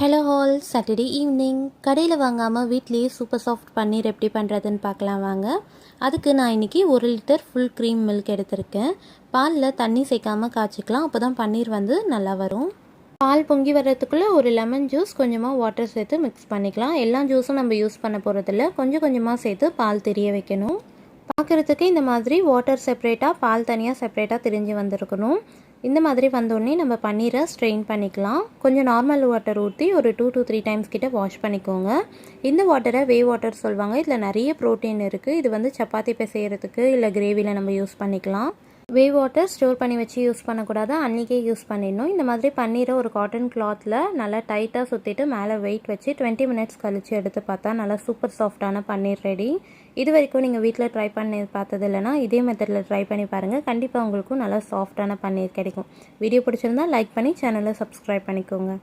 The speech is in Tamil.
ஹலோ ஆல், சாட்டர்டே ஈவினிங் கடையில் வாங்காமல் வீட்லேயே சூப்பர் சாஃப்ட் பன்னீர் எப்படி பண்ணுறதுன்னு பார்க்கலாம் வாங்க. அதுக்கு நான் இன்றைக்கி 1 லிட்டர் ஃபுல் க்ரீம் மில்க் எடுத்திருக்கேன். பாலில் தண்ணி சேர்க்காமல் காய்ச்சிக்கலாம், அப்போ தான் பன்னீர் வந்து நல்லா வரும். பால் பொங்கி வர்றதுக்குள்ளே ஒரு லெமன் ஜூஸ் கொஞ்சமாக வாட்டர் சேர்த்து மிக்ஸ் பண்ணிக்கலாம். எல்லா ஜூஸும் நம்ம யூஸ் பண்ண போகிறதில்ல, கொஞ்சம் கொஞ்சமாக சேர்த்து பால் தெரிய வைக்கணும். பார்க்குறதுக்கு இந்த மாதிரி வாட்டர் செப்பரேட்டாக பால் தனியாக செப்பரேட்டாக திரிஞ்சு வந்திருக்கணும். இந்த மாதிரி வந்தோடனே நம்ம பன்னீரை ஸ்ட்ரெயின் பண்ணிக்கலாம். கொஞ்சம் நார்மல் வாட்டர் ஊற்றி ஒரு 2 to 3 டைம்ஸ் கிட்ட வாஷ் பண்ணிக்கோங்க. இந்த வாட்டரை வே வாட்டர் சொல்லுவாங்க. இதில் நிறைய ப்ரோட்டீன் இருக்குது. இது வந்து சப்பாத்தி பிசைகிறதுக்கு இல்லை கிரேவியில் நம்ம யூஸ் பண்ணிக்கலாம். வே வாட்டர் ஸ்டோர் பண்ணி வச்சு யூஸ் பண்ணக்கூடாது, அன்றைக்கே யூஸ் பண்ணிடணும். இந்த மாதிரி பன்னீரை ஒரு காட்டன் கிளாத்தில் நல்லா டைட்டாக சுற்றிட்டு மேலே வெயிட் வச்சு 20 மினிட்ஸ் கழித்து எடுத்து பார்த்தா நல்லா சூப்பர் சாஃப்டான பன்னீர் ரெடி. இது வரைக்கும் நீங்கள் வீட்டில் ட்ரை பண்ணி பார்த்தது இல்லைனா இதே மெத்தடில் ட்ரை பண்ணி பாருங்கள். கண்டிப்பாக உங்களுக்கும் நல்லா சாஃப்டான பன்னீர் கிடைக்கும். வீடியோ பிடிச்சிருந்தா லைக் பண்ணி சேனலை சப்ஸ்கிரைப் பண்ணிக்கோங்க.